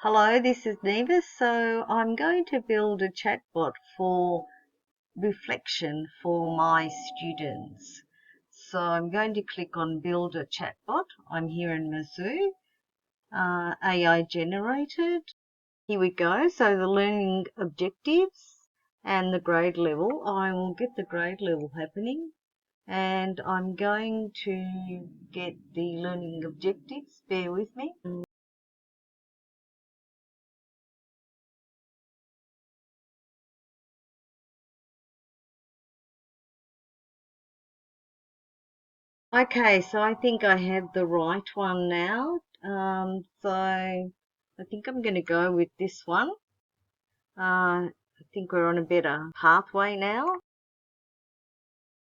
Hello, this is Neva. So I'm going to build a chatbot for reflection for my students. So I'm going to click on Build a Chatbot. I'm here in Mizou, AI generated. Here we go. So the learning objectives and the grade level. I will get the grade level happening. And I'm going to get the learning objectives. Bear with me. Okay, so I think I have the right one now. So I think I'm going to go with this one. I think we're on a better pathway now.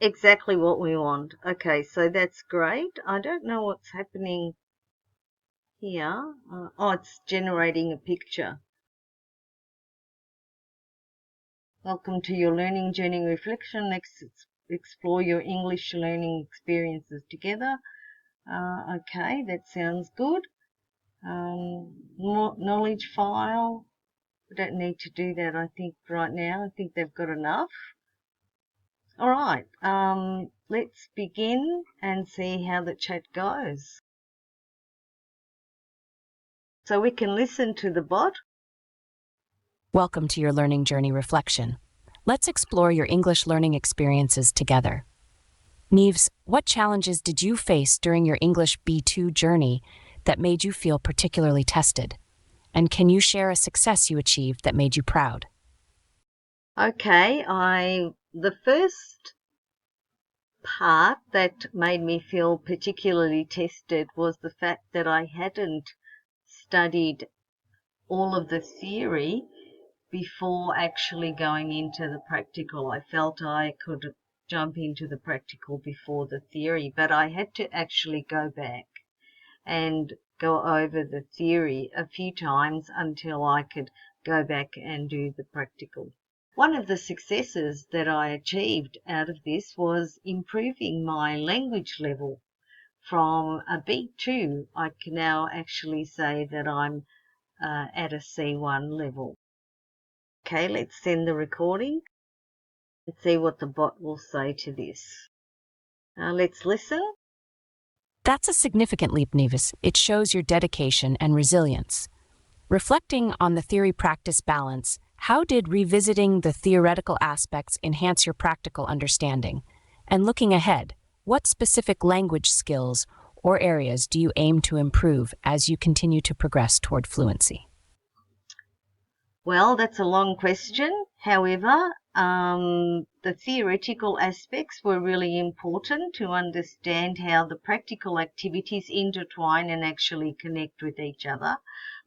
Exactly what we want. Okay, so that's great. I don't know what's happening here. Oh, it's generating a picture. Welcome to your learning journey reflection. Let's explore your English learning experiences together. Okay, that sounds good. Knowledge file. We don't need to do that, I think, right now. I think they've got enough. All right, let's begin and see how the chat goes. So we can listen to the bot. Welcome to your learning journey reflection. Let's explore your English learning experiences together. Neves, what challenges did you face during your English B2 journey that made you feel particularly tested? And can you share a success you achieved that made you proud? Okay, the first part that made me feel particularly tested was the fact that I hadn't studied all of the theory before actually going into the practical. I felt I could jump into the practical before the theory, but I had to actually go back and go over the theory a few times until I could go back and do the practical. One of the successes that I achieved out of this was improving my language level. From a B2, I can now actually say that I'm at a C1 level. Okay, let's send the recording and see what the bot will say to this. Let's listen. That's a significant leap, Neves. It shows your dedication and resilience. Reflecting on the theory-practice balance, how did revisiting the theoretical aspects enhance your practical understanding? And looking ahead, what specific language skills or areas do you aim to improve as you continue to progress toward fluency? Well, that's a long question. However, the theoretical aspects were really important to understand how the practical activities intertwine and actually connect with each other.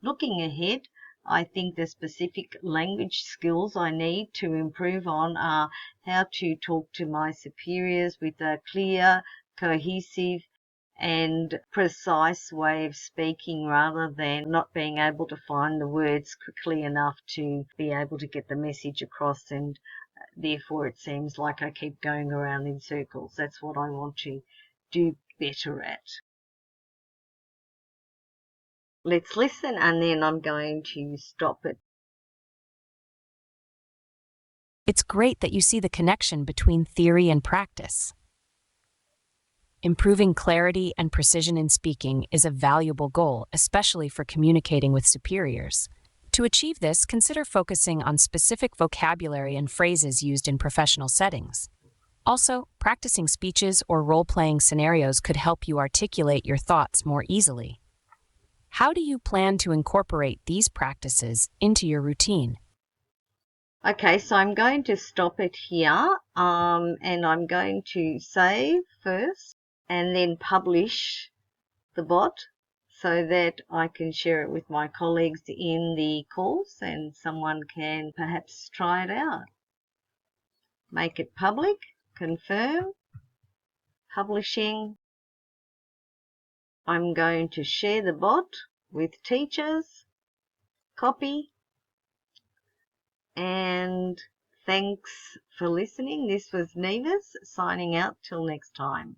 Looking ahead, I think the specific language skills I need to improve on are how to talk to my superiors with a clear, cohesive, and precise way of speaking rather than not being able to find the words quickly enough to be able to get the message across, and therefore it seems like I keep going around in circles. That's what I want to do better at. Let's listen and then I'm going to stop it. It's great that you see the connection between theory and practice. Improving clarity and precision in speaking is a valuable goal, especially for communicating with superiors. To achieve this, consider focusing on specific vocabulary and phrases used in professional settings. Also, practicing speeches or role-playing scenarios could help you articulate your thoughts more easily. How do you plan to incorporate these practices into your routine? Okay, so I'm going to stop it here and I'm going to save first and then publish the bot so that I can share it with my colleagues in the course and someone can perhaps try it out. Make it public, confirm, publishing. I'm going to share the bot with teachers, copy, and thanks for listening. This was Nevis signing out till next time.